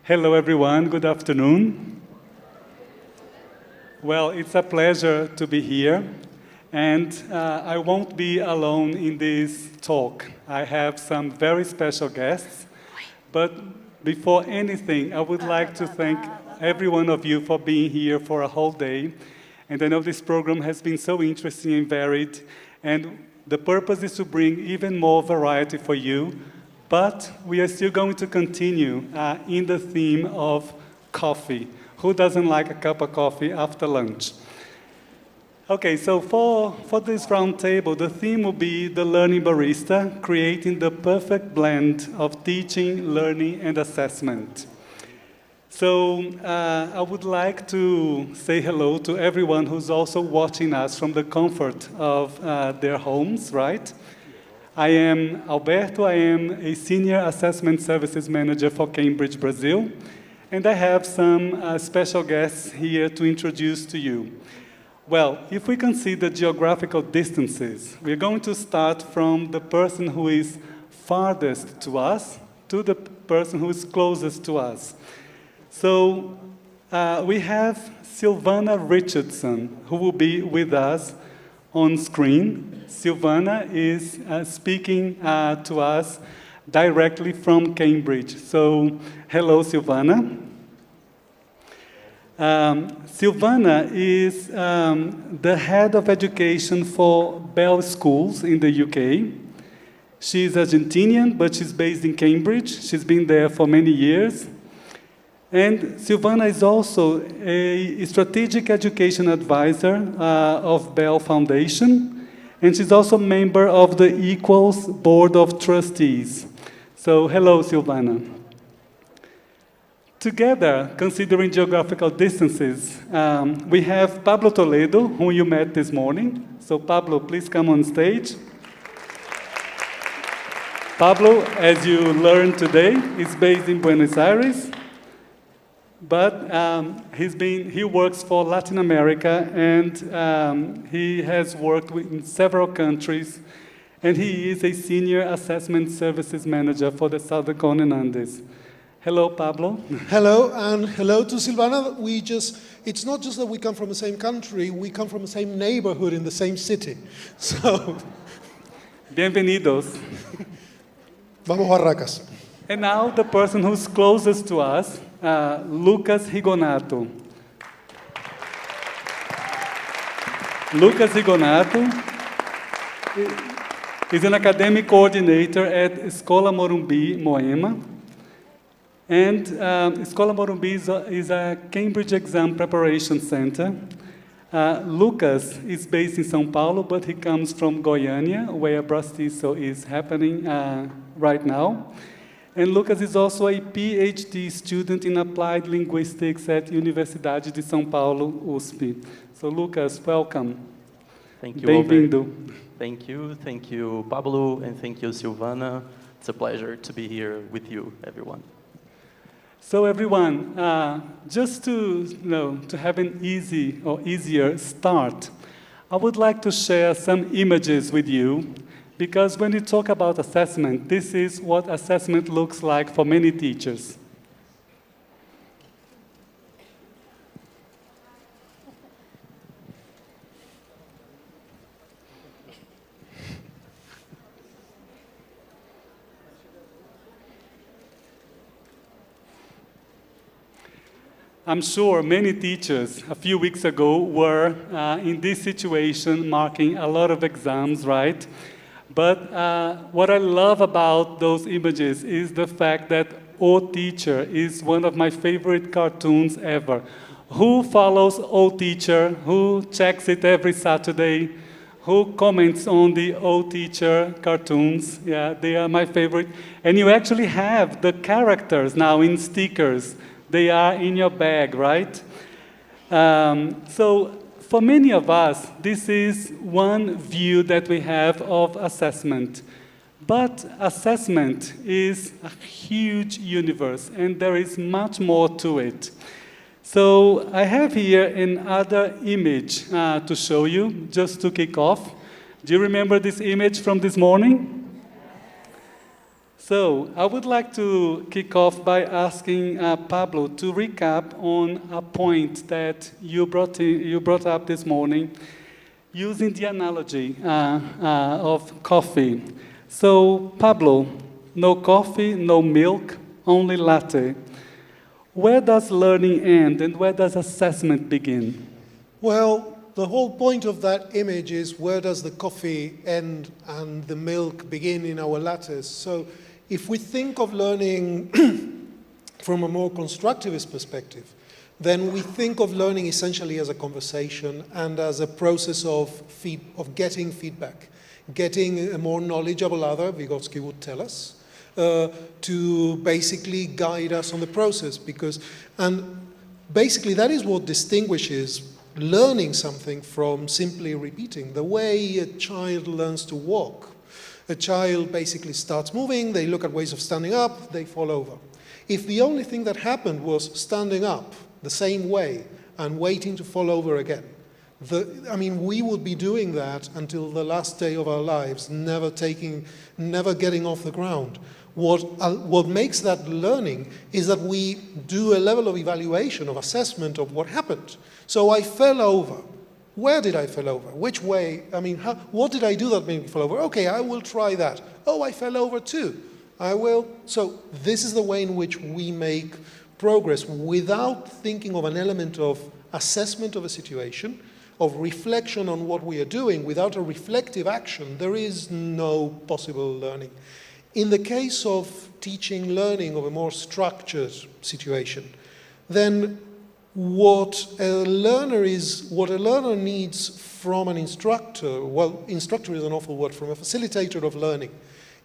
Hello, everyone. Good afternoon. Well, it's a pleasure to be here. And I won't be alone in this talk. I have some very special guests. But before anything, I would like to thank every one of you for being here for a whole day. And I know this program has been so interesting and varied. And the purpose is to bring even more variety for you. But we are still going to continue in the theme of coffee. Who doesn't like a cup of coffee after lunch? Okay, so for this roundtable, the theme will be the learning barista, creating the perfect blend of teaching, learning, and assessment. So I would like to say hello to everyone who's also watching us from the comfort of their homes, right? I am Alberto. I am a Senior Assessment Services Manager for Cambridge, Brazil. And I have some special guests here to introduce to you. Well, if we consider geographical distances, we're going to start from the person who is farthest to us to the person who is closest to us. So we have Silvana Richardson, who will be with us on screen. Silvana is speaking to us directly from Cambridge. So, hello, Silvana. Silvana is the head of education for Bell Schools in the UK. She's Argentinian, but she's based in Cambridge. She's been there for many years. And Silvana is also a strategic education advisor of Bell Foundation. And she's also a member of the Equals Board of Trustees. So, hello, Silvana. Together, considering geographical distances, we have Pablo Toledo, whom you met this morning. So, Pablo, please come on stage. Pablo, as you learned today, is based in Buenos Aires. But he works for Latin America, and he has worked in several countries, and he is a Senior Assessment Services Manager for the Southern Cone and Andes. Hello, Pablo. Hello, and hello to Silvana. It's not just that we come from the same country, we come from the same neighborhood in the same city. So, bienvenidos. Vamos Barracas. And now the person who's closest to us, Lucas Rigonato. Lucas Rigonato is an academic coordinator at Escola Morumbi, Moema. And Escola Morumbi is a Cambridge exam preparation center. Lucas is based in São Paulo, but he comes from Goiânia, where Brastiço is happening right now. And Lucas is also a PhD student in applied linguistics at Universidade de São Paulo, USP. So, Lucas, welcome. Thank you, Bem-vindo. Thank you, Pablo, and thank you, Silvana. It's a pleasure to be here with you, everyone. So, everyone, just to have an easier start, I would like to share some images with you. Because when you talk about assessment, this is what assessment looks like for many teachers. I'm sure many teachers a few weeks ago were in this situation, marking a lot of exams, right? But what I love about those images is the fact that O Teacher is one of my favorite cartoons ever. Who follows O Teacher? Who checks it every Saturday? Who comments on the O Teacher cartoons? Yeah, they are my favorite. And you actually have the characters now in stickers. They are in your bag, right? So for many of us, this is one view that we have of assessment. But assessment is a huge universe, and there is much more to it. So I have here another image to show you, just to kick off. Do you remember this image from this morning? So I would like to kick off by asking Pablo to recap on a point that you brought up this morning, using the analogy of coffee. So Pablo, no coffee, no milk, only latte. Where does learning end and where does assessment begin? Well, the whole point of that image is where does the coffee end and the milk begin in our lattes. So if we think of learning from a more constructivist perspective, then we think of learning essentially as a conversation and as a process of getting feedback, getting a more knowledgeable other, Vygotsky would tell us, to basically guide us on the process. And basically that is what distinguishes learning something from simply repeating. The way a child learns to walk. A child basically starts moving, they look at ways of standing up, they fall over. If the only thing that happened was standing up the same way and waiting to fall over again, we would be doing that until the last day of our lives, never getting off the ground. What makes that learning is that we do a level of evaluation, of assessment of what happened. So I fell over. Where did I fall over? Which way? What did I do that made me fall over? Okay, I will try that. Oh, I fell over too. I will. So this is the way in which we make progress without thinking of an element of assessment of a situation, of reflection on what we are doing. Without a reflective action, there is no possible learning. In the case of teaching learning of a more structured situation, then what a learner needs from an instructor, well, instructor is an awful word, from a facilitator of learning,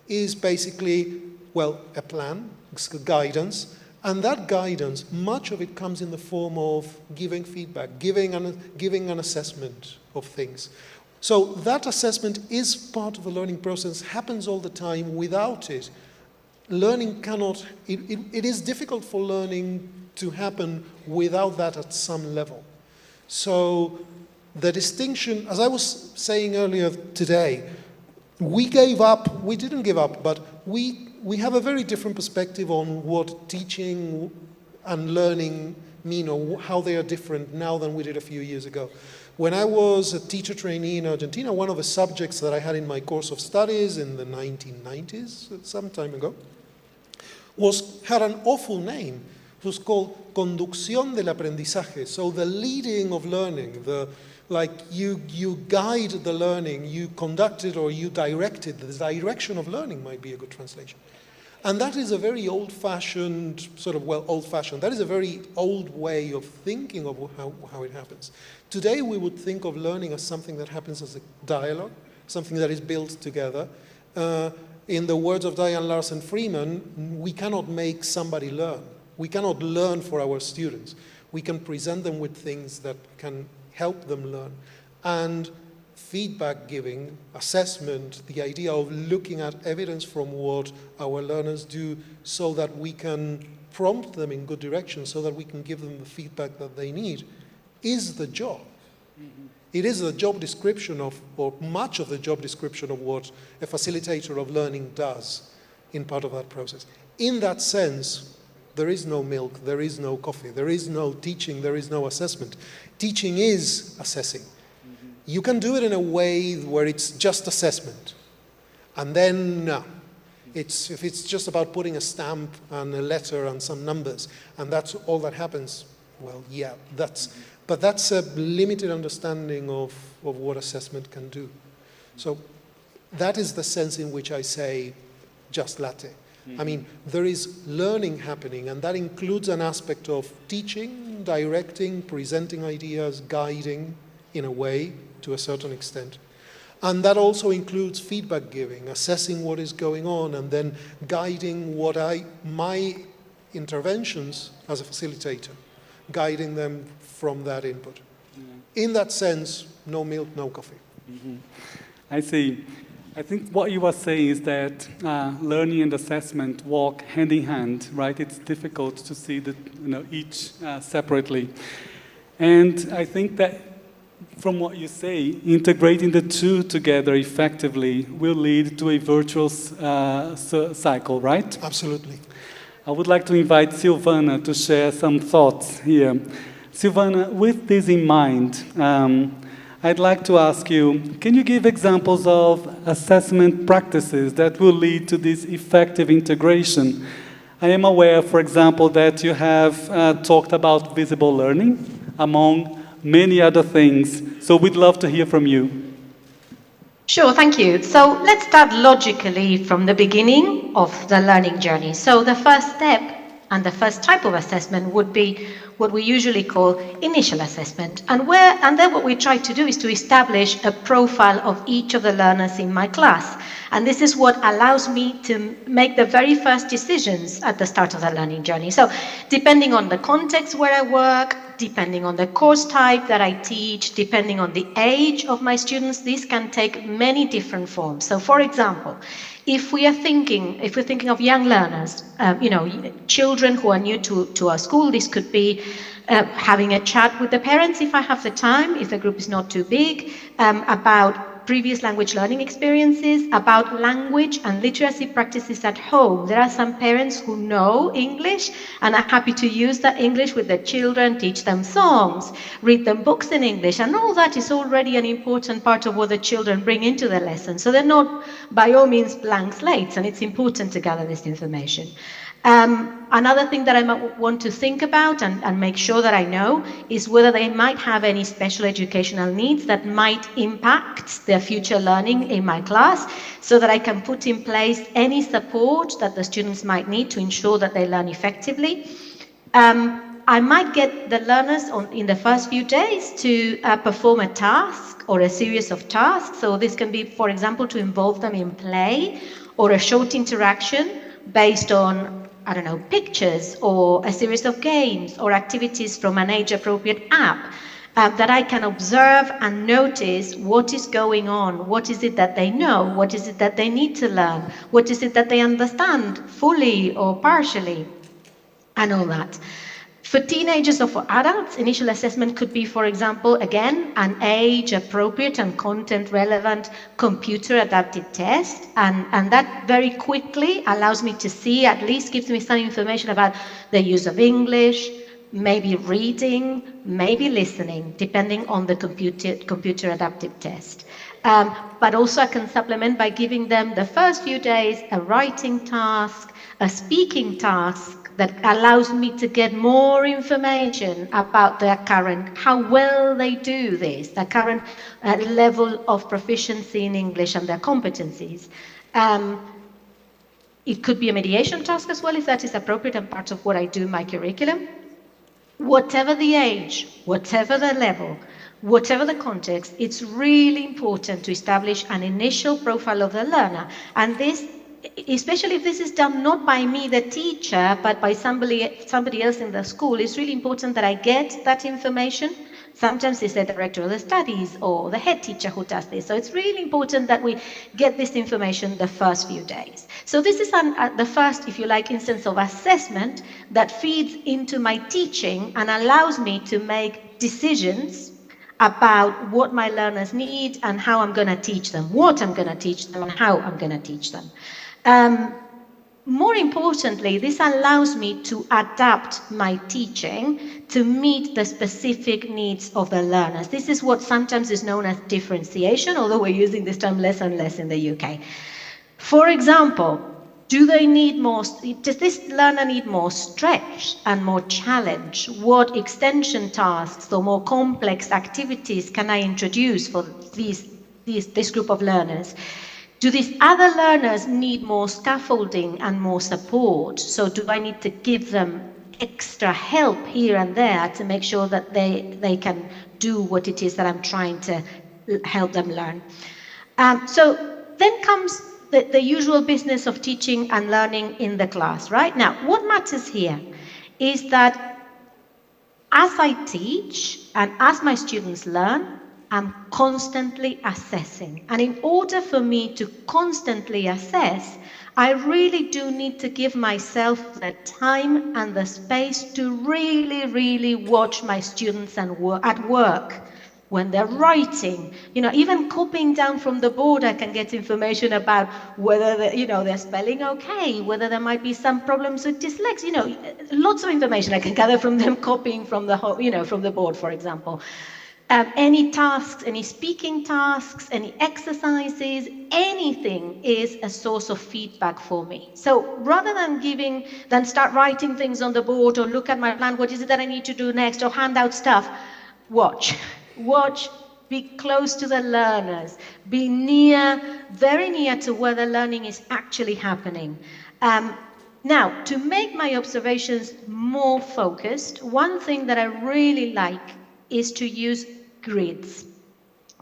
is basically, well, a plan, guidance, and that guidance, much of it comes in the form of giving feedback, giving an assessment of things. So that assessment is part of the learning process, happens all the time. Without it, learning cannot, it is difficult for learning to happen without that at some level. So the distinction, as I was saying earlier today, we didn't give up, but we have a very different perspective on what teaching and learning mean, or how they are different now than we did a few years ago. When I was a teacher trainee in Argentina, one of the subjects that I had in my course of studies in the 1990s, some time ago, had an awful name. It was called Conducción del Aprendizaje, so the leading of learning, you guide the learning, you conduct it or you direct it. The direction of learning might be a good translation. And that is a very old-fashioned, that is a very old way of thinking of how it happens. Today we would think of learning as something that happens as a dialogue, something that is built together. In the words of Diane Larsen Freeman, we cannot make somebody learn. We cannot learn for our students. We can present them with things that can help them learn. And feedback giving, assessment, the idea of looking at evidence from what our learners do so that we can prompt them in good direction, so that we can give them the feedback that they need, is the job. Mm-hmm. It is the job description or much of the job description of what a facilitator of learning does in part of that process. In that sense, there is no milk, there is no coffee, there is no teaching, there is no assessment. Teaching is assessing. You can do it in a way where it's just assessment. And then, no. If it's just about putting a stamp and a letter and some numbers, and that's all that happens, well, yeah, but that's a limited understanding of what assessment can do. So that is the sense in which I say just latte. Mm-hmm. There is learning happening, and that includes an aspect of teaching, directing, presenting ideas, guiding in a way, to a certain extent. And that also includes feedback giving, assessing what is going on, and then guiding my interventions as a facilitator, guiding them from that input. Mm-hmm. In that sense, no milk, no coffee. Mm-hmm. I see. I think what you are saying is that learning and assessment walk hand in hand, right? It's difficult to see each separately. And I think that From what you say, integrating the two together effectively will lead to a virtuous cycle, right? Absolutely. I would like to invite Silvana to share some thoughts here. Silvana, with this in mind, I'd like to ask you, can you give examples of assessment practices that will lead to this effective integration? I am aware, for example, that you have talked about visible learning, among many other things. So we'd love to hear from you. Sure, thank you. So let's start logically from the beginning of the learning journey. So the first step and the first type of assessment would be what we usually call initial assessment. And then what we try to do is to establish a profile of each of the learners in my class. And this is what allows me to make the very first decisions at the start of the learning journey. So depending on the context where I work, depending on the course type that I teach, depending on the age of my students, this can take many different forms. So for example, if we're thinking of young learners, children who are new to our school, this could be having a chat with the parents if I have the time, if the group is not too big, about previous language learning experiences, about language and literacy practices at home. There are some parents who know English and are happy to use that English with their children, teach them songs, read them books in English, and all that is already an important part of what the children bring into the lesson. So they're not by all means blank slates, and it's important to gather this information. Another thing that I might want to think about and make sure that I know is whether they might have any special educational needs that might impact their future learning in my class, so that I can put in place any support that the students might need to ensure that they learn effectively. I might get the learners in the first few days to perform a task or a series of tasks. So this can be, for example, to involve them in play or a short interaction based on, I don't know, pictures or a series of games or activities from an age-appropriate app that I can observe and notice what is going on, what is it that they know, what is it that they need to learn, what is it that they understand fully or partially, and all that. For teenagers or for adults, initial assessment could be, for example, again, an age-appropriate and content-relevant computer-adapted test, and that very quickly allows me to see, at least gives me some information about the use of English, maybe reading, maybe listening, depending on the computer-adapted test. But also I can supplement by giving them the first few days a writing task, a speaking task, that allows me to get more information about their current, how well they do this, their current level of proficiency in English and their competencies. It could be a mediation task as well, if that is appropriate and part of what I do in my curriculum. Whatever the age, whatever the level, whatever the context, it's really important to establish an initial profile of the learner. And this, especially if this is done not by me, the teacher, but by somebody else in the school, it's really important that I get that information. Sometimes it's the director of the studies or the head teacher who does this. So it's really important that we get this information the first few days. So this is the first, if you like, instance of assessment that feeds into my teaching and allows me to make decisions about what my learners need and how I'm going to teach them, what I'm going to teach them, and how I'm going to teach them. More importantly, this allows me to adapt my teaching to meet the specific needs of the learners. This is what sometimes is known as differentiation, although we're using this term less and less in the UK. For example, does this learner need more stretch and more challenge? What extension tasks or more complex activities can I introduce for this group of learners? Do these other learners need more scaffolding and more support? So do I need to give them extra help here and there to make sure that they can do what it is that I'm trying to help them learn? So then comes the usual business of teaching and learning in the class, right? Now, what matters here is that as I teach and as my students learn, I'm constantly assessing. And in order for me to constantly assess, I really do need to give myself the time and the space to really, really watch my students at work. when they're writing, even copying down from the board, I can get information about whether they're spelling okay, whether there might be some problems with dyslexia, lots of information I can gather from them copying from the from the board, for example. Any tasks, any speaking tasks, any exercises, anything is a source of feedback for me. So rather than start writing things on the board or look at my plan, what is it that I need to do next, or hand out stuff, watch, be close to the learners, be very near to where the learning is actually happening. Now, to make my observations more focused, one thing that I really like is to use grids.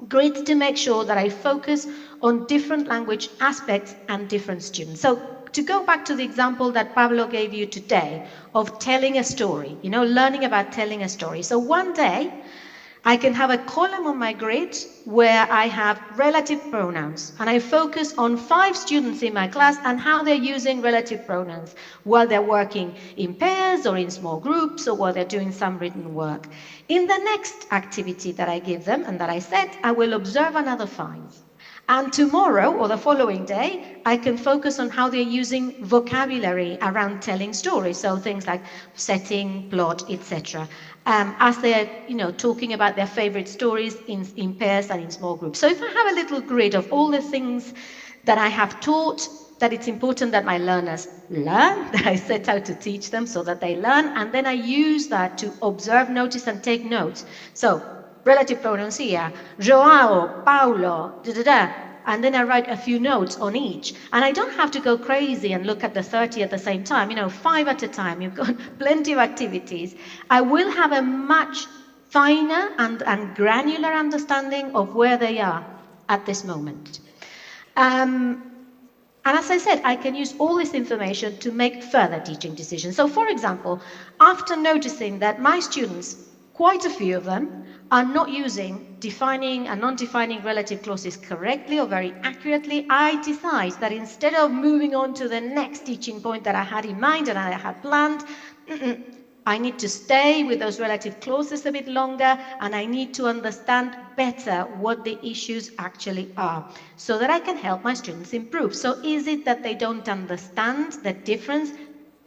Grids to make sure that I focus on different language aspects and different students. So to go back to the example that Pablo gave you today of telling a story, learning about telling a story. So one day, I can have a column on my grid where I have relative pronouns, and I focus on 5 students in my class and how they're using relative pronouns while they're working in pairs or in small groups or while they're doing some written work. In the next activity that I give them and that I set, I will observe another 5. And tomorrow or the following day, I can focus on how they're using vocabulary around telling stories. So things like setting, plot, etc. As they're talking about their favorite stories in pairs and in small groups. So if I have a little grid of all the things that I have taught, that it's important that my learners learn, that I set out to teach them so that they learn, and then I use that to observe, notice, and take notes. So relative pronouns here, Joao, Paulo, and then I write a few notes on each. And I don't have to go crazy and look at the 30 at the same time, 5 at a time. You've got plenty of activities. I will have a much finer and granular understanding of where they are at this moment. And as I said, I can use all this information to make further teaching decisions. So for example, after noticing that my students, quite a few of them, are not using defining and non-defining relative clauses correctly or very accurately, I decide that instead of moving on to the next teaching point that I had in mind and I had planned, I need to stay with those relative clauses a bit longer, and I need to understand better what the issues actually are so that I can help my students improve. So is it that they don't understand the difference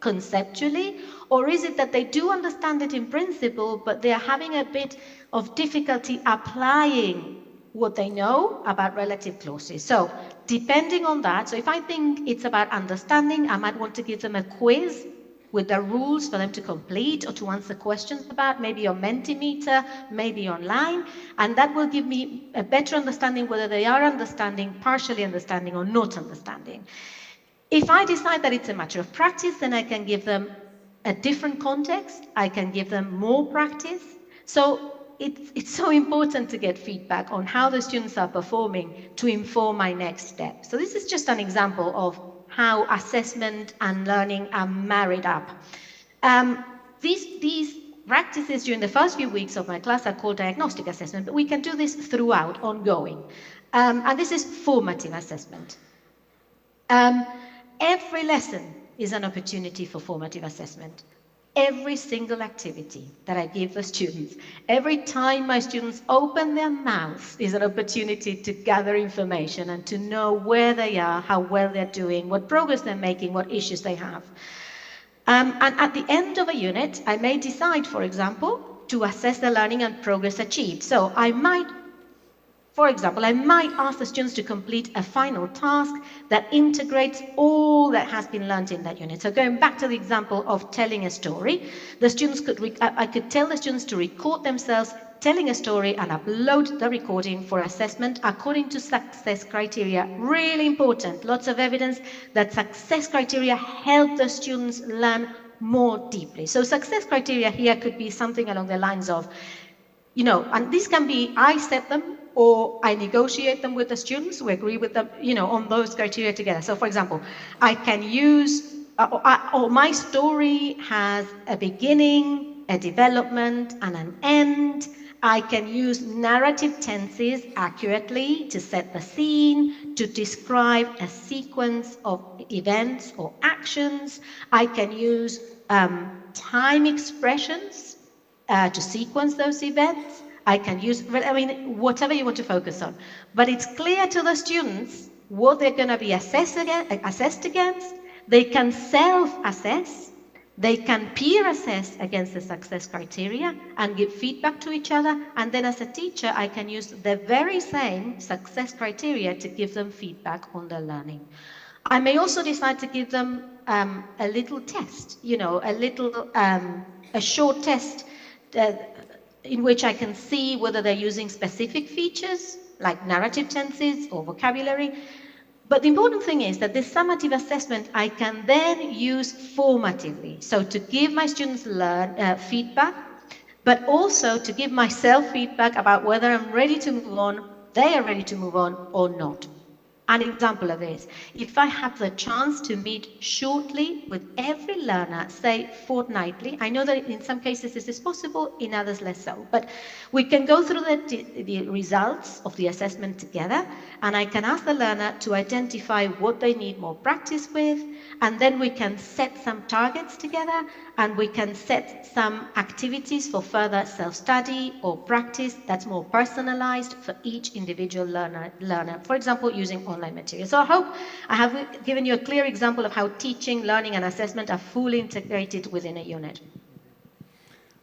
conceptually, or is it that they do understand it in principle, but they are having a bit of difficulty applying what they know about relative clauses? So depending on that, so if I think it's about understanding, I might want to give them a quiz with the rules for them to complete or to answer questions about, maybe on Mentimeter, maybe online, and that will give me a better understanding whether they are understanding, partially understanding, or not understanding. If I decide that it's a matter of practice, then I can give them a different context, I can give them more practice. So it's so important to get feedback on how the students are performing to inform my next step. So this is just an example of how assessment and learning are married up. These practices during the first few weeks of my class are called diagnostic assessment, but we can do this throughout, ongoing. And this is formative assessment. Every lesson is an opportunity for formative assessment. Every single activity that I give the students, every time my students open their mouths is an opportunity to gather information and to know where they are, how well they're doing, what progress they're making, what issues they have. And at the end of a unit, I may decide, for example, to assess the learning and progress achieved. So for example, I might ask the students to complete a final task that integrates all that has been learned in that unit. So going back to the example of telling a story, the students I could tell the students to record themselves telling a story and upload the recording for assessment according to success criteria. Really important. Lots of evidence that success criteria help the students learn more deeply. So success criteria here could be something along the lines of, and this can be, I set them, or I negotiate them with the students, we agree with them, on those criteria together. So for example, I can use, or my story has a beginning, a development, and an end. I can use narrative tenses accurately to set the scene, to describe a sequence of events or actions. I can use time expressions to sequence those events. I can use, I mean, whatever you want to focus on. But it's clear to the students what they're going to be assessed against. They can self-assess. They can peer assess against the success criteria and give feedback to each other. And then as a teacher, I can use the very same success criteria to give them feedback on their learning. I may also decide to give them a little test, you know, a short test in which I can see whether they're using specific features like narrative tenses or vocabulary. But the important thing is that this summative assessment I can then use formatively. So to give my students feedback, but also to give myself feedback about whether I'm ready to move on, they are ready to move on or not. An example of this, if I have the chance to meet shortly with every learner, say fortnightly, I know that in some cases this is possible, in others less so, but we can go through the results of the assessment together, and I can ask the learner to identify what they need more practice with, and then we can set some targets together, and we can set some activities for further self-study or practice that's more personalized for each individual learner. For example, using online material. So I hope I have given you a clear example of how teaching, learning, and assessment are fully integrated within a unit.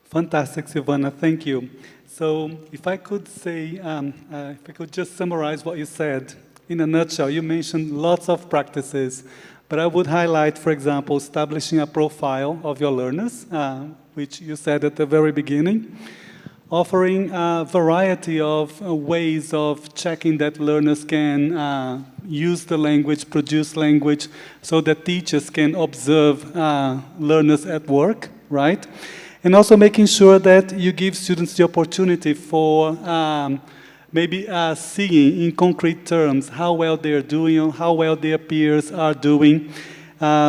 Fantastic, Silvana, thank you. So if I could say, if I could just summarize what you said, in a nutshell, you mentioned lots of practices, but I would highlight, for example, establishing a profile of your learners, which you said at the very beginning, offering a variety of ways of checking that learners can use the language, produce language, so that teachers can observe learners at work, right? And also making sure that you give students the opportunity for maybe seeing in concrete terms how well they're doing or how well their peers are doing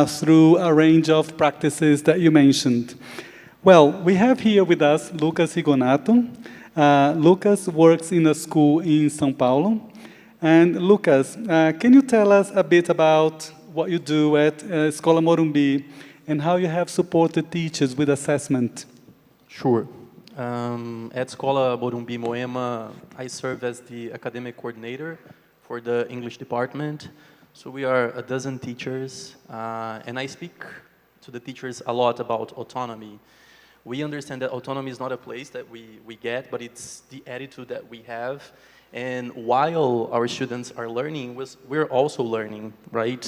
through a range of practices that you mentioned. Well, we have here with us Lucas Rigonato. Lucas works in a school in São Paulo. And Lucas, can you tell us a bit about what you do at Escola Morumbi and how you have supported teachers with assessment? Sure. At Escola Morumbi Moema, I serve as the academic coordinator for the English department. So we are a dozen teachers, and I speak to the teachers a lot about autonomy. We understand that autonomy is not a place that we get, but it's the attitude that we have. And while our students are learning, we're also learning, right?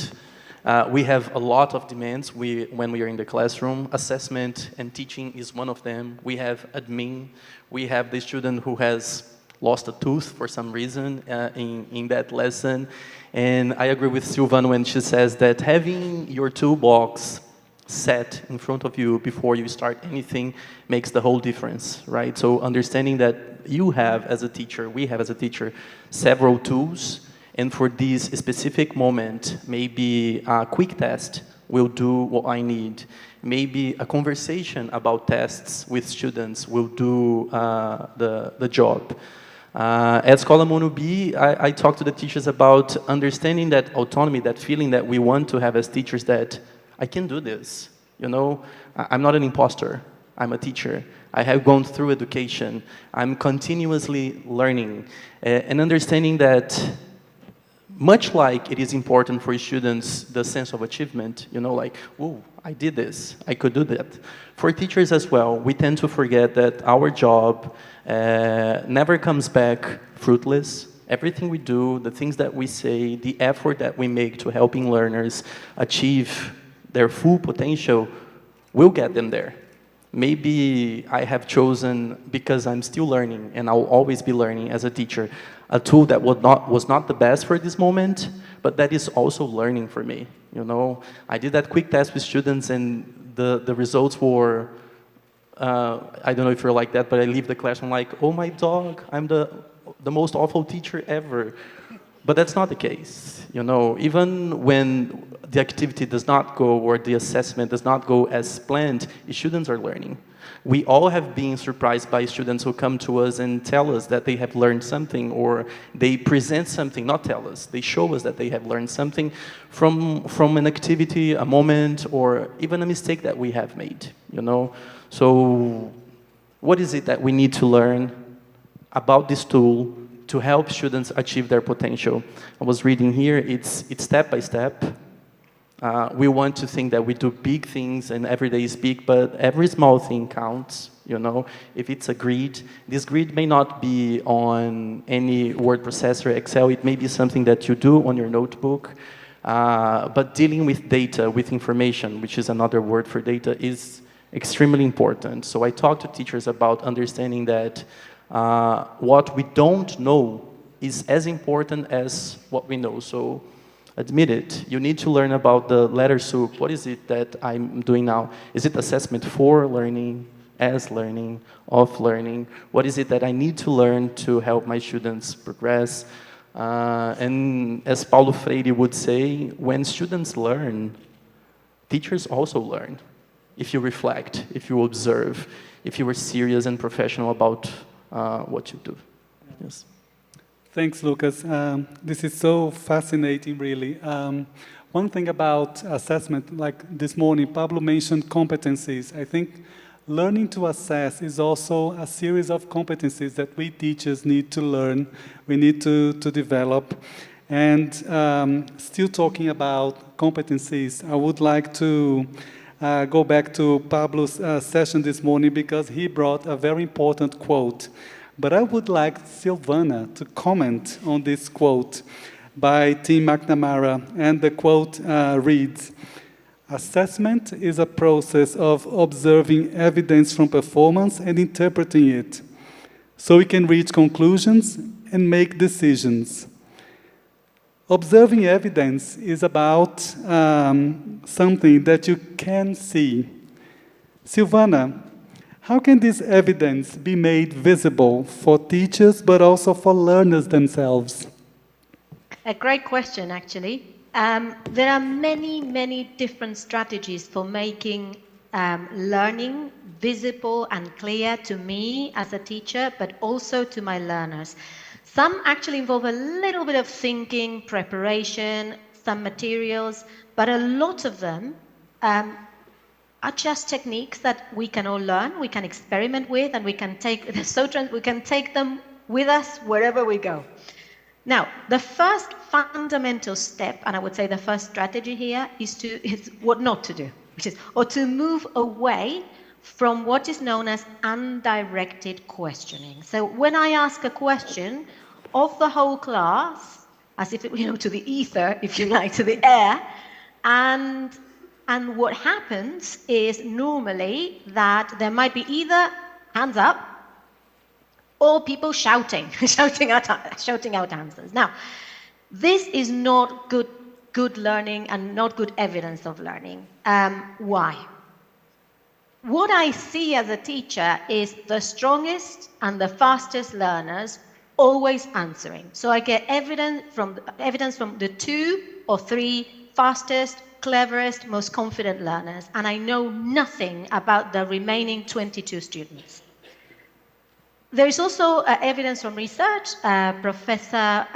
We have a lot of demands when we are in the classroom. Assessment and teaching is one of them. We have admin. We have the student who has lost a tooth for some reason in that lesson. And I agree with Silvana when she says that having your toolbox set in front of you before you start anything makes the whole difference, right? So understanding that you have as a teacher, we have as a teacher, several tools. And for this specific moment, maybe a quick test will do what I need. Maybe a conversation about tests with students will do the job. At Escola Morumbi, I talk to the teachers about understanding that autonomy, that feeling that we want to have as teachers that I can do this. You know, I'm not an imposter. I'm a teacher. I have gone through education. I'm continuously learning and understanding that much like it is important for students, the sense of achievement, you know, like, oh, I did this, I could do that. For teachers as well, we tend to forget that our job never comes back fruitless. Everything we do, the things that we say, the effort that we make to helping learners achieve their full potential will get them there. Maybe I have chosen, because I'm still learning, and I'll always be learning as a teacher, a tool that was not the best for this moment, but that is also learning for me. You know, I did that quick test with students, and the results were, I don't know if you're like that, but I leave the classroom like, oh my dog, I'm the most awful teacher ever. But that's not the case. You know, even when the activity does not go or the assessment does not go as planned, students are learning. We all have been surprised by students who come to us and tell us that they have learned something, or they present something, not tell us, they show us that they have learned something from an activity, a moment, or even a mistake that we have made, you know? So what is it that we need to learn? about this tool to help students achieve their potential. I was reading here, it's step by step. We want to think that we do big things and every day is big, but every small thing counts, you know. If it's a grid, this grid may not be on any word processor, Excel, it may be something that you do on your notebook, but dealing with data, with information, which is another word for data, is extremely important. So I talk to teachers about understanding that what we don't know is as important as what we know. So admit it, you need to learn about the letter soup. What is it that I'm doing now? Is it assessment for learning, as learning, of learning? What is it that I need to learn to help my students progress? And as Paulo Freire would say, when students learn, teachers also learn. If you reflect, if you observe, if you are serious and professional about what you do. Yes. Thanks, Lucas. This is so fascinating, really. One thing about assessment, like this morning, Pablo mentioned competencies. I think learning to assess is also a series of competencies that we teachers need to learn, we need to develop. And still talking about competencies, I would like to go back to Pablo's session this morning because he brought a very important quote. But I would like Silvana to comment on this quote by Tim McNamara. And the quote reads, "Assessment is a process of observing evidence from performance and interpreting it, so we can reach conclusions and make decisions." Observing evidence is about something that you can see. Silvana, how can this evidence be made visible for teachers, but also for learners themselves? A great question, actually. There are many, many different strategies for making learning visible and clear to me as a teacher, but also to my learners. Some actually involve a little bit of thinking, preparation, some materials, but a lot of them are just techniques that we can all learn, we can experiment with, and we can take them with us wherever we go. Now, the first fundamental step, and I would say the first strategy here, is what not to do, or to move away from what is known as undirected questioning. So when I ask a question of the whole class, as if it, to the ether, if you like, to the air, and what happens is normally that there might be either hands up or people shouting, shouting out answers. Now, this is not good learning and not good evidence of learning. Why? What I see as a teacher is the strongest and the fastest learners always answering. So I get evidence from the 2 or 3 fastest, cleverest, most confident learners, and I know nothing about the remaining 22 students. There is also evidence from research. Professor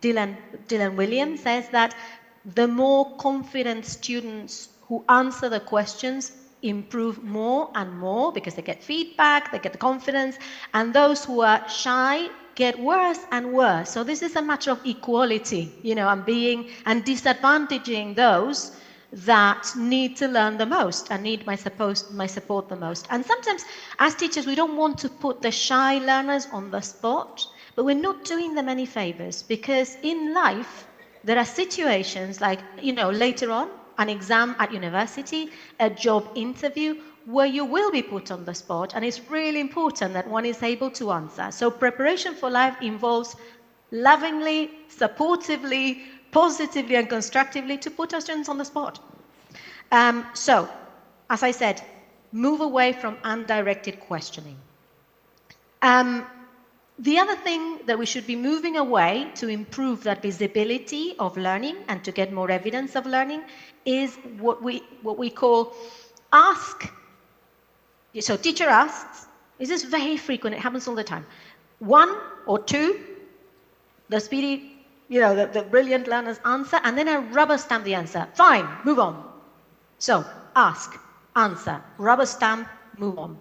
Dylan Williams says that the more confident students who answer the questions improve more and more because they get feedback, they get the confidence, and those who are shy get worse and worse. So this is a matter of equality, and disadvantaging those that need to learn the most and need my support the most. And sometimes, as teachers, we don't want to put the shy learners on the spot, but we're not doing them any favors, because in life, there are situations like, later on, an exam at university, a job interview, where you will be put on the spot, and it's really important that one is able to answer. So preparation for life involves lovingly, supportively, positively and constructively to put our students on the spot. So, as I said, move away from undirected questioning. The other thing that we should be moving away to improve that visibility of learning and to get more evidence of learning is what we call ask. So teacher asks, this is very frequent, it happens all the time. 1 or 2, the speedy, the brilliant learners answer, and then I rubber stamp the answer. Fine, move on. So ask, answer, rubber stamp, move on.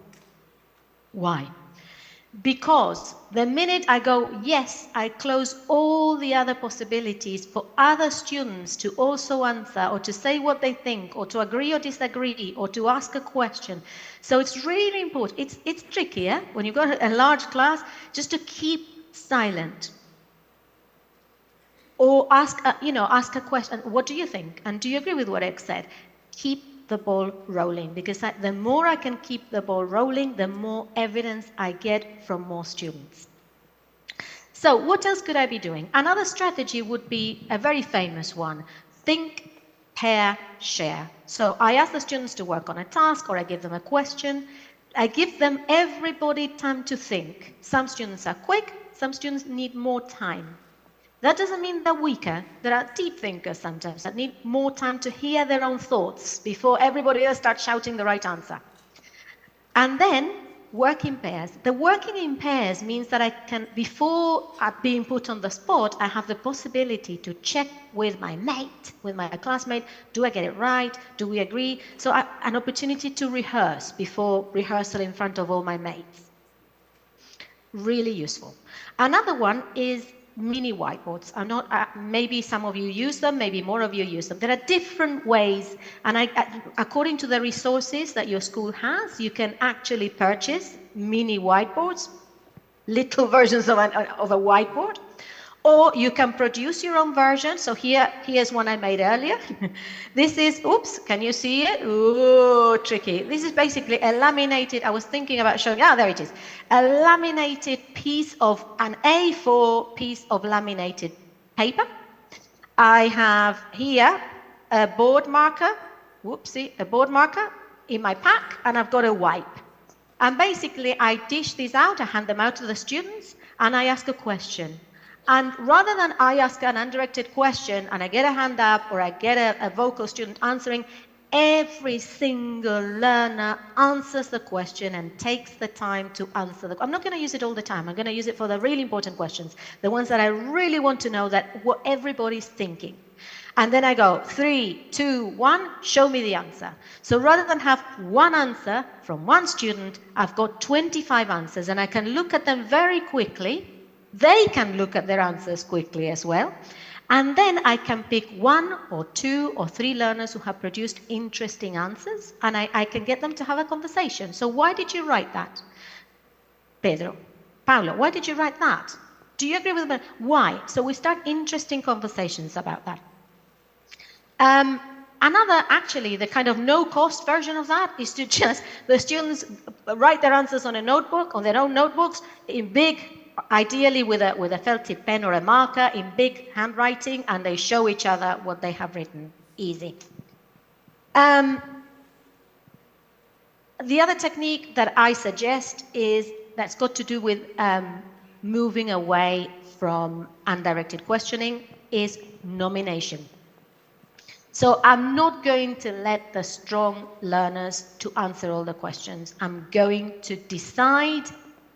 Why? Because the minute I go, yes, I close all the other possibilities for other students to also answer or to say what they think or to agree or disagree or to ask a question. So it's really important. It's trickier when you've got a large class just to keep silent. Or ask a question. What do you think? And do you agree with what I've said? Keep the ball rolling, because the more I can keep the ball rolling, the more evidence I get from more students. So what else could I be doing? Another strategy would be a very famous one. Think, pair, share. So I ask the students to work on a task, or I give them a question. I give them, everybody, time to think. Some students are quick, some students need more time. That doesn't mean they're weaker. There are deep thinkers sometimes that need more time to hear their own thoughts before everybody else starts shouting the right answer. And then work in pairs. The working in pairs means that I can, before being put on the spot, I have the possibility to check with my mate, with my classmate, do I get it right? Do we agree? So an opportunity to rehearse before rehearsal in front of all my mates. Really useful. Another one is mini whiteboards. Maybe some of you use them, maybe more of you use them. There are different ways, and according to the resources that your school has, you can actually purchase mini whiteboards, little versions of a whiteboard, or you can produce your own version. So here's one I made earlier. This is, oops, can you see it? Ooh, tricky. This is basically a laminated, I was thinking about showing, there it is. A laminated piece of, an A4 piece of laminated paper. I have here a board marker, a board marker in my pack, and I've got a wipe. And basically I dish these out, I hand them out to the students, and I ask a question. And rather than I ask an undirected question and I get a hand up or I get a vocal student answering, every single learner answers the question and takes the time to answer the question. I'm not going to use it all the time. I'm going to use it for the really important questions, the ones that I really want to know that what everybody's thinking. And then I go, 3, 2, 1, show me the answer. So rather than have one answer from one student, I've got 25 answers, and I can look at them very quickly. They can look at their answers quickly as well. And then I can pick 1 or 2 or 3 learners who have produced interesting answers, and I can get them to have a conversation. So why did you write that? Pedro, Paolo, why did you write that? Do you agree with me? Why? So we start interesting conversations about that. Another, actually, the kind of no-cost version of that is to just, the students write their answers on a notebook, on their own notebooks, in big, ideally with a felt tip pen or a marker, in big handwriting, and they show each other what they have written. Easy. The other technique that I suggest is, that's got to do with moving away from undirected questioning, is nomination. So I'm not going to let the strong learners to answer all the questions. I'm going to decide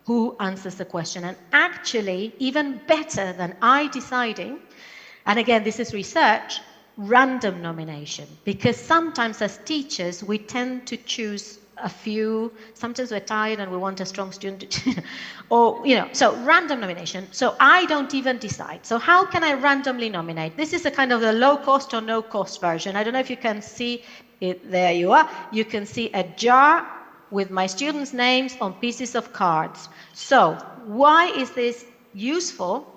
who answers the question. And actually, even better than I deciding, and again, this is research, random nomination. Because sometimes as teachers, we tend to choose a few. Sometimes we're tired and we want a strong student to, or, so random nomination. So I don't even decide. So how can I randomly nominate? This is a kind of the low cost or no cost version. I don't know if you can see it. There you are. You can see a jar with my students' names on pieces of cards. So why is this useful?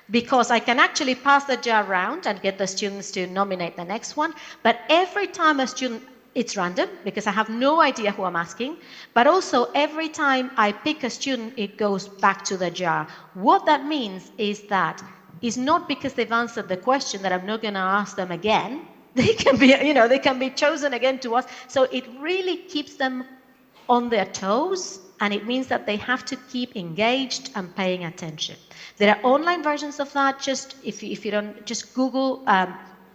Because I can actually pass the jar around and get the students to nominate the next one. But every time a student, it's random because I have no idea who I'm asking. But also every time I pick a student, it goes back to the jar. What that means is that it's not because they've answered the question that I'm not going to ask them again. They can be, they can be chosen again to ask. So it really keeps them on their toes, and it means that they have to keep engaged and paying attention. There are online versions of that. Just if you don't, just Google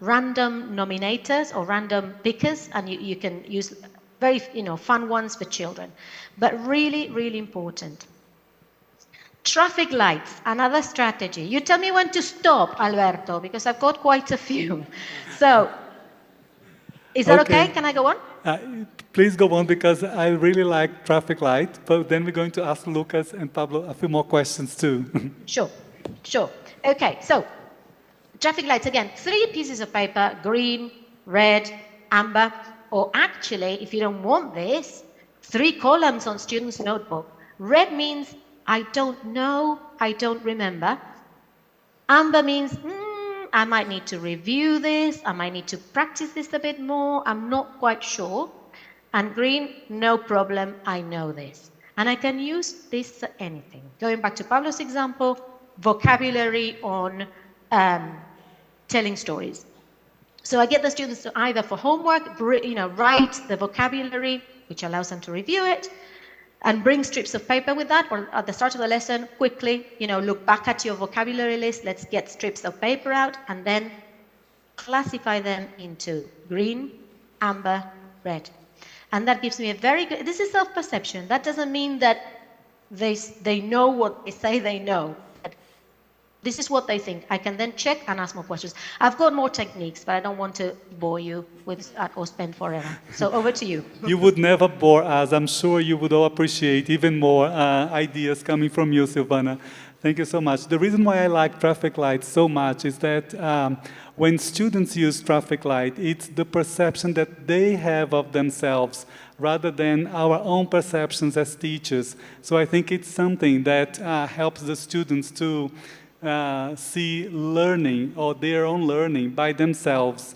random nominators or random pickers, and you can use very fun ones for children. But really, really important. Traffic lights, another strategy. You tell me when to stop, Alberto, because I've got quite a few. So, is that okay? Can I go on? Please go on, because I really like traffic light, but then we're going to ask Lucas and Pablo a few more questions too. Sure. Okay, so traffic lights, again, 3 pieces of paper, green, red, amber, or actually, if you don't want this, 3 columns on student's notebook. Red means I don't know, I don't remember. Amber means I might need to review this, I might need to practice this a bit more, I'm not quite sure. And green, no problem, I know this. And I can use this for anything. Going back to Pablo's example, vocabulary on telling stories. So I get the students to either for homework, write the vocabulary, which allows them to review it, and bring strips of paper with that, or at the start of the lesson, quickly, look back at your vocabulary list, let's get strips of paper out, and then classify them into green, amber, red. And that gives me a very good, this is self-perception. That doesn't mean that they know what they say they know. This is what they think. I can then check and ask more questions. I've got more techniques, but I don't want to bore you with or spend forever. So over to you. You would never bore us. I'm sure you would all appreciate even more ideas coming from you, Silvana. Thank you so much. The reason why I like traffic lights so much is that when students use traffic light, it's the perception that they have of themselves rather than our own perceptions as teachers. So I think it's something that helps the students to see learning or their own learning by themselves.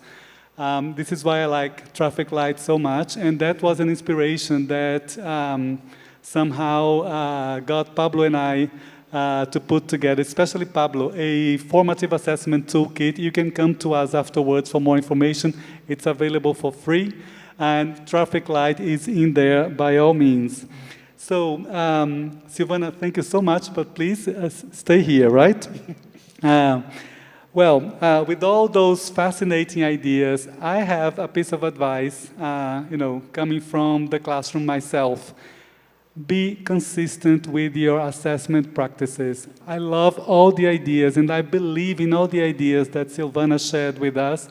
This is why I like traffic lights so much, and that was an inspiration that somehow got Pablo and I to put together, especially Pablo, a formative assessment toolkit. You can come to us afterwards for more information. It's available for free, and traffic light is in there by all means. So, Silvana, thank you so much, but please stay here, right? With all those fascinating ideas, I have a piece of advice, coming from the classroom myself. Be consistent with your assessment practices. I love all the ideas, and I believe in all the ideas that Silvana shared with us,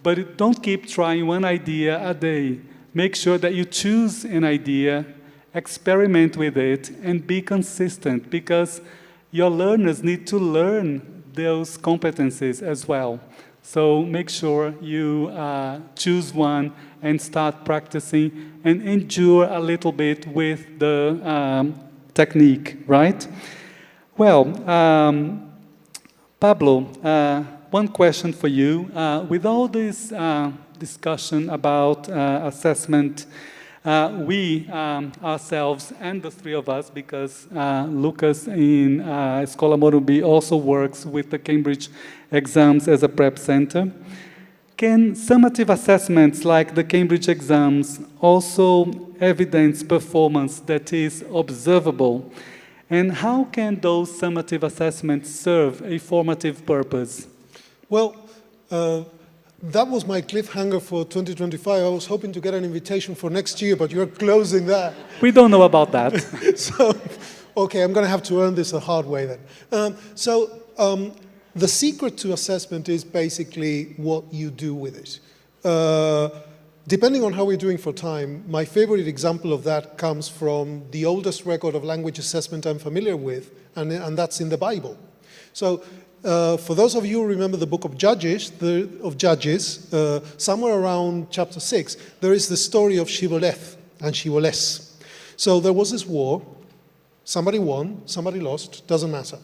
but don't keep trying one idea a day. Make sure that you choose an idea, experiment with it, and be consistent, because your learners need to learn those competencies as well. So make sure you choose one and start practicing and endure a little bit with the technique, right? Well, Pablo, one question for you. With all this discussion about assessment, we ourselves and the 3 of us, because Lucas in Escola Morumbi also works with the Cambridge exams as a prep center. Can summative assessments like the Cambridge exams also evidence performance that is observable? And how can those summative assessments serve a formative purpose? Well, that was my cliffhanger for 2025. I was hoping to get an invitation for next year, but you're closing that. We don't know about that. So, okay, I'm going to have to earn this the hard way then. The secret to assessment is basically what you do with it. Depending on how we're doing for time, my favorite example of that comes from the oldest record of language assessment I'm familiar with, and that's in the Bible. So, for those of you who remember the book of Judges, somewhere around chapter 6, there is the story of Shibboleth and Shibboleth. So there was this war, somebody won, somebody lost, doesn't matter.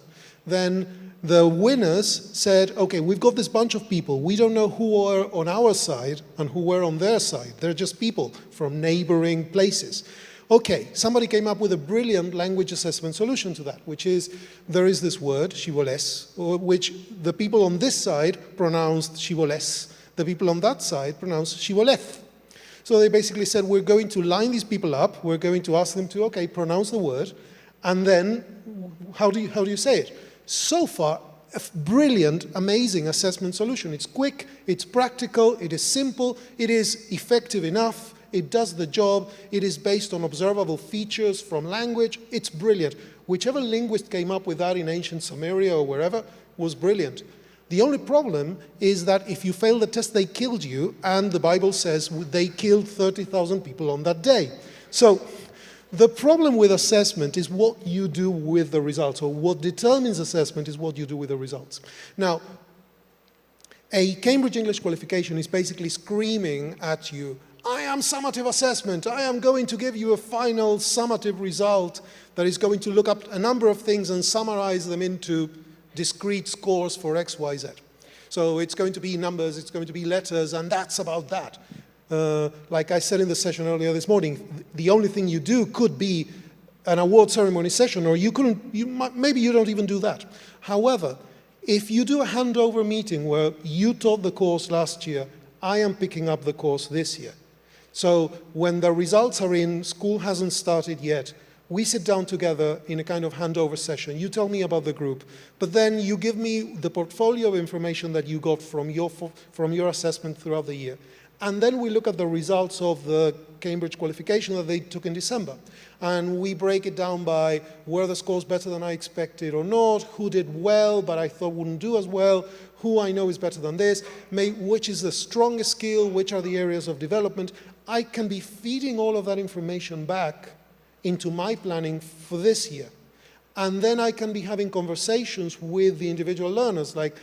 Then the winners said, okay, we've got this bunch of people, we don't know who are on our side and who were on their side. They're just people from neighboring places. Okay, somebody came up with a brilliant language assessment solution to that, which is, there is this word, Shibboleth, which the people on this side pronounced Shibboleth, the people on that side pronounced Shibboleth. So they basically said, we're going to line these people up, we're going to ask them to, okay, pronounce the word, and then, how do you say it? So far, a brilliant, amazing assessment solution. It's quick, it's practical, it is simple, it is effective enough, it does the job, it is based on observable features from language, it's brilliant. Whichever linguist came up with that in ancient Samaria or wherever was brilliant. The only problem is that if you fail the test, they killed you, and the Bible says they killed 30,000 people on that day. So the problem with assessment is what you do with the results, or what determines assessment is what you do with the results. Now, a Cambridge English qualification is basically screaming at you, I am summative assessment, I am going to give you a final summative result that is going to look up a number of things and summarize them into discrete scores for X, Y, Z. So it's going to be numbers, it's going to be letters, and that's about that. Like I said in the session earlier this morning, the only thing you do could be an award ceremony session, or maybe you don't even do that. However, if you do a handover meeting where you taught the course last year, I am picking up the course this year. So when the results are in, school hasn't started yet, we sit down together in a kind of handover session. You tell me about the group, but then you give me the portfolio of information that you got from your assessment throughout the year. And then we look at the results of the Cambridge qualification that they took in December. And we break it down by were the scores better than I expected or not, who did well but I thought wouldn't do as well, who I know is better than this, which is the strongest skill, which are the areas of development. I can be feeding all of that information back into my planning for this year. And then I can be having conversations with the individual learners, like,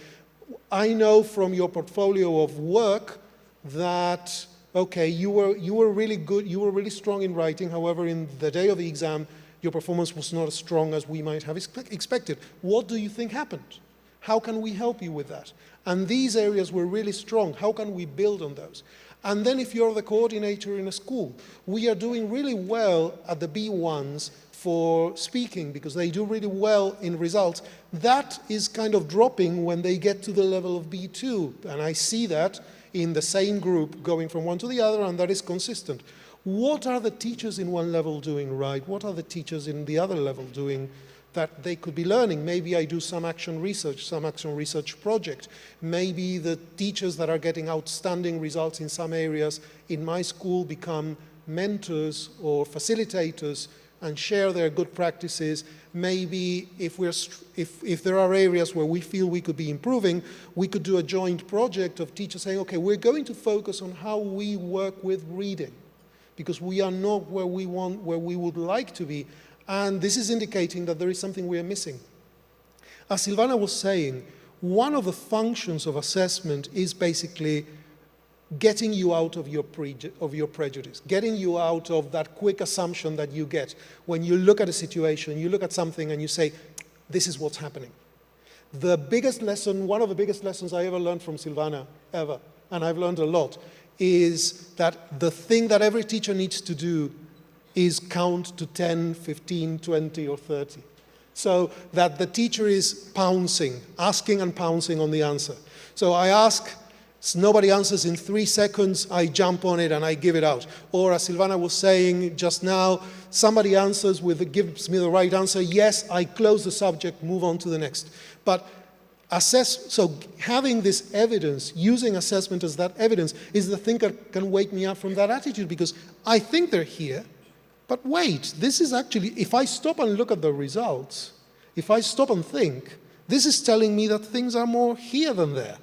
I know from your portfolio of work that, okay, you were really good, you were really strong in writing, however, in the day of the exam, your performance was not as strong as we might have expected. What do you think happened? How can we help you with that? And these areas were really strong. How can we build on those? And then if you're the coordinator in a school, we are doing really well at the B1s for speaking because they do really well in results. That is kind of dropping when they get to the level of B2. And I see that in the same group going from one to the other, and that is consistent. What are the teachers in one level doing right? What are the teachers in the other level doing that they could be learning? Maybe I do some action research project. Maybe the teachers that are getting outstanding results in some areas in my school become mentors or facilitators and share their good practices. Maybe if there are areas where we feel we could be improving, we could do a joint project of teachers saying, okay, we're going to focus on how we work with reading because we are not where we would like to be. And this is indicating that there is something we are missing. As Silvana was saying, one of the functions of assessment is basically getting you out of your prejudice, getting you out of that quick assumption that you get when you look at a situation, you look at something and you say, this is what's happening. The biggest lesson, one of the biggest lessons I ever learned from Silvana, ever, and I've learned a lot, is that the thing that every teacher needs to do is count to 10, 15, 20, or 30. So that the teacher is pouncing, asking and pouncing on the answer. So I ask, nobody answers in 3 seconds, I jump on it and I give it out. Or as Silvana was saying just now, somebody answers gives me the right answer, yes, I close the subject, move on to the next. But so having this evidence, using assessment as that evidence, is the thing that can wake me up from that attitude because I think they're here, but wait, this is actually, if I stop and look at the results, if I stop and think, this is telling me that things are more here than there.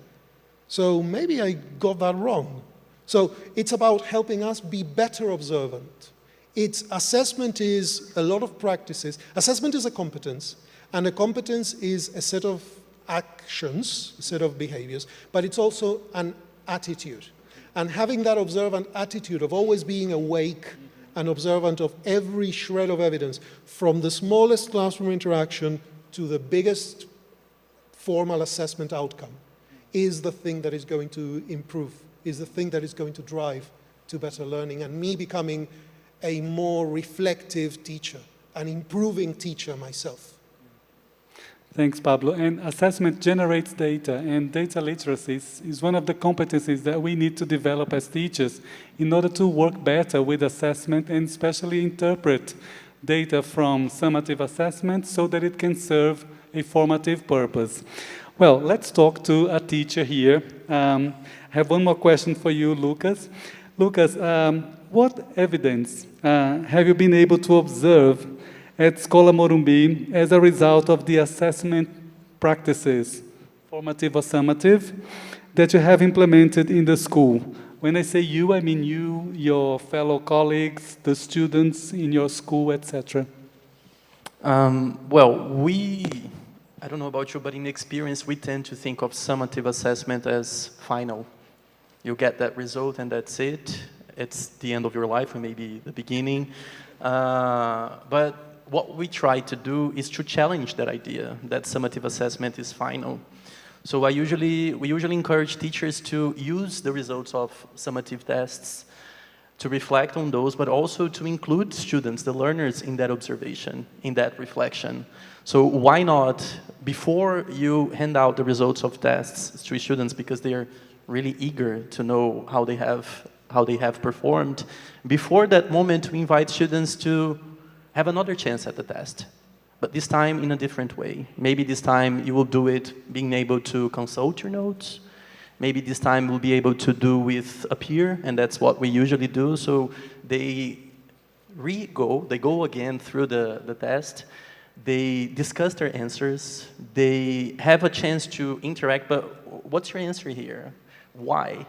So maybe I got that wrong. So it's about helping us be better observant. Assessment is a lot of practices. Assessment is a competence, and a competence is a set of actions, a set of behaviors, but it's also an attitude. And having that observant attitude of always being awake and observant of every shred of evidence, from the smallest classroom interaction to the biggest formal assessment outcome, is the thing that is going to improve, is the thing that is going to drive to better learning, and me becoming a more reflective teacher, an improving teacher myself. Thanks, Pablo. And assessment generates data, and data literacy is one of the competencies that we need to develop as teachers in order to work better with assessment and especially interpret data from summative assessment so that it can serve a formative purpose. Well, let's talk to a teacher here. I have one more question for you, Lucas. Lucas, what evidence have you been able to observe at Escola Morumbi as a result of the assessment practices formative or summative, that you have implemented in the school? When I say you, I mean you, your fellow colleagues, the students in your school, etc. Well, I don't know about you, but in experience, we tend to think of summative assessment as final. You get that result and that's it. It's the end of your life or maybe the beginning. But what we try to do is to challenge that idea that summative assessment is final. So we usually encourage teachers to use the results of summative tests to reflect on those, but also to include students, the learners, in that observation, in that reflection. So why not, before you hand out the results of tests to students, because they are really eager to know how they have performed, before that moment we invite students to have another chance at the test, but this time in a different way. Maybe this time you will do it being able to consult your notes. Maybe this time we'll be able to do with a peer, and that's what we usually do. So they go again through the test, they discuss their answers, they have a chance to interact, but what's your answer here? Why?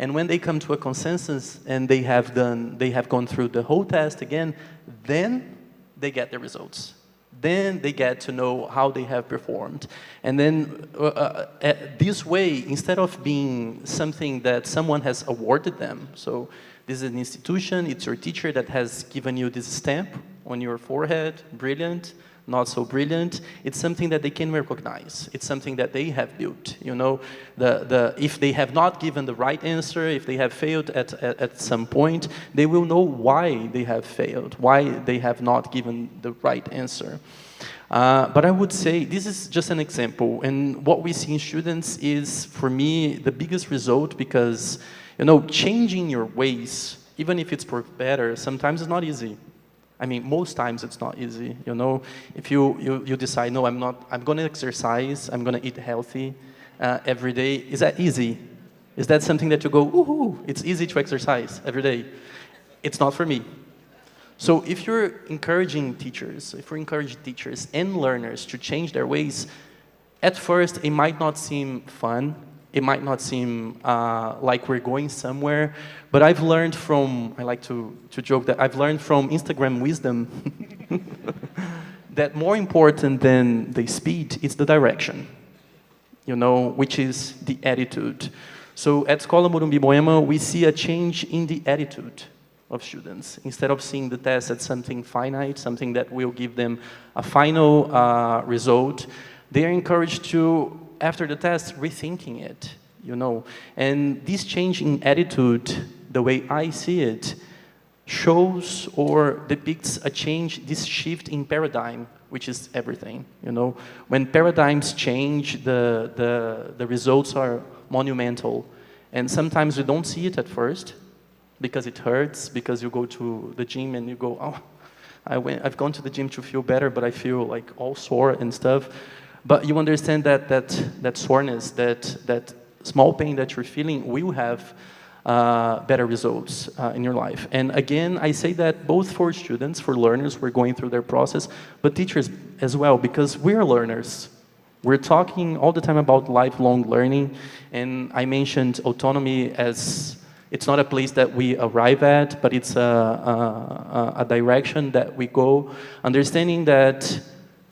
And when they come to a consensus and they have gone through the whole test again, then they get the results. Then they get to know how they have performed. And then this way, instead of being something that someone has awarded them, so this is an institution, it's your teacher that has given you this stamp on your forehead, brilliant, not so brilliant, it's something that they can recognize. It's something that they have built. You know, if they have not given the right answer, if they have failed at some point, they will know why they have failed, why they have not given the right answer. But I would say this is just an example, and what we see in students is, for me, the biggest result, because, you know, changing your ways, even if it's for better, sometimes it's not easy. I mean, most times it's not easy, you know. If you decide, no, I'm going to exercise, I'm going to eat healthy every day, is that easy? Is that something that you go, ooh, it's easy to exercise every day? It's not for me. So if you're encouraging teachers, and learners to change their ways, at first it might not seem fun, it might not seem like we're going somewhere, but I've learned from, I like to joke that I've learned from Instagram wisdom that more important than the speed is the direction, you know, which is the attitude. So at Escola Morumbi Moema, we see a change in the attitude of students. Instead of seeing the test as something finite, something that will give them a final result, they are encouraged to, after the test, rethinking it, you know. And this change in attitude, the way I see it, shows or depicts a change, this shift in paradigm, which is everything, you know. When paradigms change, the results are monumental. And sometimes we don't see it at first, because it hurts, because you go to the gym and you go, oh, I've gone to the gym to feel better, but I feel like all sore and stuff. But you understand that soreness, that small pain that you're feeling will have better results in your life. And again, I say that both for students, for learners who are going through their process, but teachers as well, because we're learners. We're talking all the time about lifelong learning, and I mentioned autonomy as it's not a place that we arrive at, but it's a direction that we go, understanding that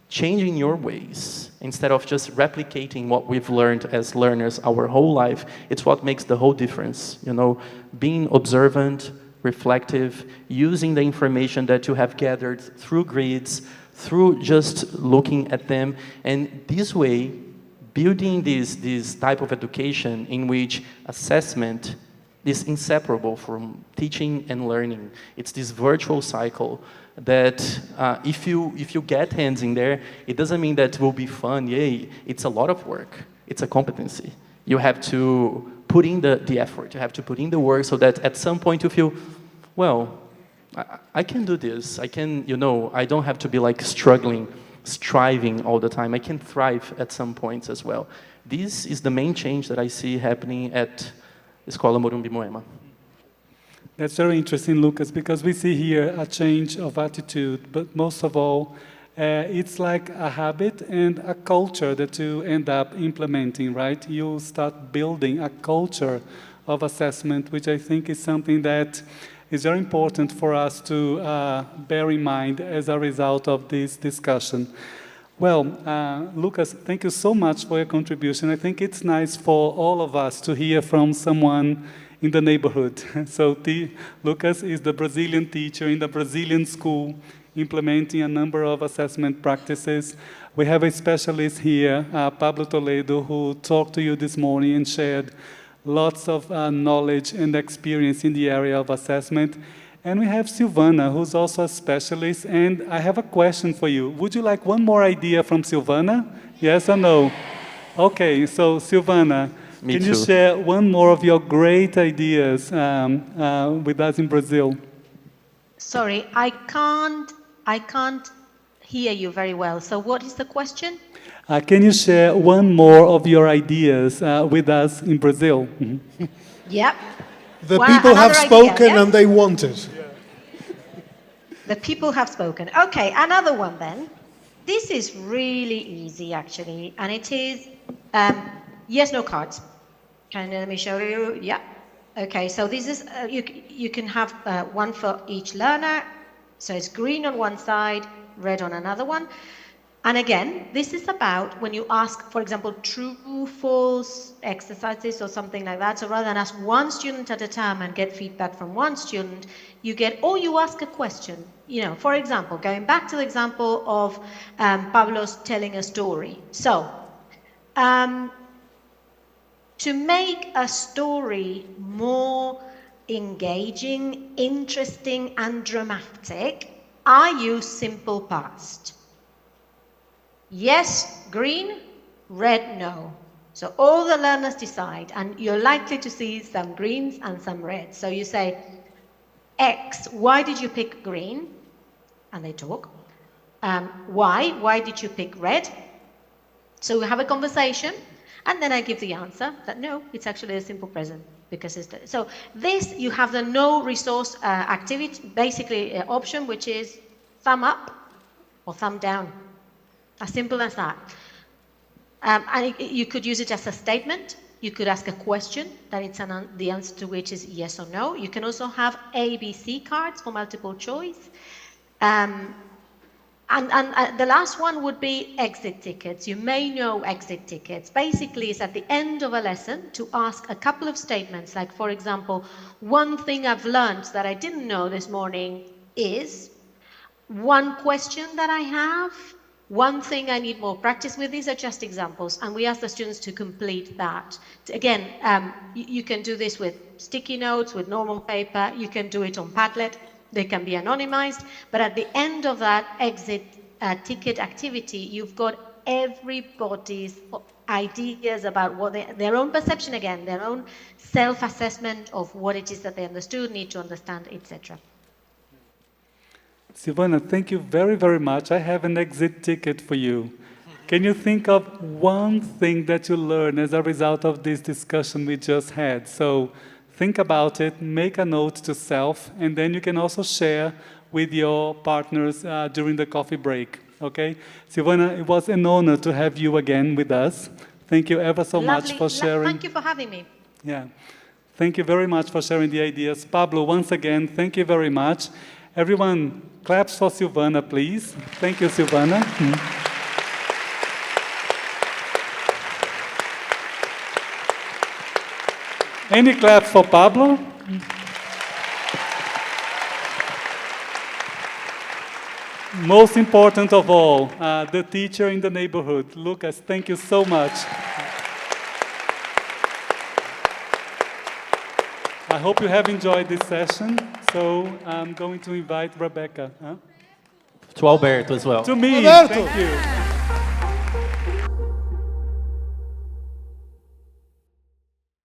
changing your ways, instead of just replicating what we've learned as learners our whole life, it's what makes the whole difference, you know, being observant, reflective, using the information that you have gathered through grids, through just looking at them, and this way, building this type of education in which assessment is inseparable from teaching and learning. It's this virtual cycle that if you get hands in there, it doesn't mean that it will be fun, yay. It's a lot of work. It's a competency. You have to put in the effort. You have to put in the work so that at some point you feel, well, I can do this. I can, you know, I don't have to be like struggling, striving all the time. I can thrive at some points as well. This is the main change that I see happening at Escola Morumbi Moema. That's very interesting, Lucas, because we see here a change of attitude, but most of all, It's like a habit and a culture that you end up implementing, right? You start building a culture of assessment, which I think is something that is very important for us to bear in mind as a result of this discussion. Well, Lucas, thank you so much for your contribution. I think it's nice for all of us to hear from someone in the neighborhood. So Lucas is the Brazilian teacher in the Brazilian school, implementing a number of assessment practices. We have a specialist here, Pablo Toledo, who talked to you this morning and shared lots of knowledge and experience in the area of assessment. And we have Silvana, who's also a specialist. And I have a question for you. Would you like one more idea from Silvana? Yes or no? Okay, so Silvana, can you share one more of your great ideas with us in Brazil? Sorry, I can't hear you very well. So what is the question? Can you share one more of your ideas with us in Brazil? Yep. The people have spoken idea, yeah? and they want it. The people have spoken. Okay, another one then. This is really easy actually, and it is yes, no cards. Let me show you? Yeah. Okay, so this is, you can have one for each learner. So it's green on one side, red on another one. And again, this is about when you ask, for example, true, false exercises or something like that. So rather than ask one student at a time and get feedback from one student, you ask a question. You know, for example, going back to the example of Pablo's telling a story. So, to make a story more engaging, interesting, and dramatic, I use simple past. Yes, green, red, no. So all the learners decide, and you're likely to see some greens and some reds. So you say, X, why did you pick green? And they talk. Why did you pick red? So we have a conversation, and then I give the answer that no, it's actually a simple present. Because it's so this, you have the no resource activity, basically option, which is thumb up or thumb down. As simple as that. And you could use it as a statement. You could ask a question that the answer to which is yes or no. You can also have ABC cards for multiple choice. And the last one would be exit tickets. You may know exit tickets. Basically, it's at the end of a lesson to ask a couple of statements, like, for example, one thing I've learned that I didn't know this morning is, one question that I have, one thing I need more practice with. These are just examples, and we ask the students to complete that. Again, you can do this with sticky notes, with normal paper. You can do it on Padlet. They can be anonymized, but at the end of that exit ticket activity, you've got everybody's ideas about what their own perception, again, their own self-assessment of what it is that they understood, need to understand, etc. Silvana, thank you very, very much. I have an exit ticket for you. Can you think of one thing that you learned as a result of this discussion we just had? So think about it, make a note to self, and then you can also share with your partners during the coffee break, okay? Silvana, it was an honor to have you again with us. Thank you ever so much for sharing. Thank you for having me. Yeah. Thank you very much for sharing the ideas. Pablo, once again, thank you very much. Everyone, claps for Silvana, please. Thank you, Silvana. Any clap for Pablo? Most important of all, the teacher in the neighborhood. Lucas, thank you so much. I hope you have enjoyed this session. So I'm going to invite Rebecca. To Alberto as well. To me, Alberto. thank you.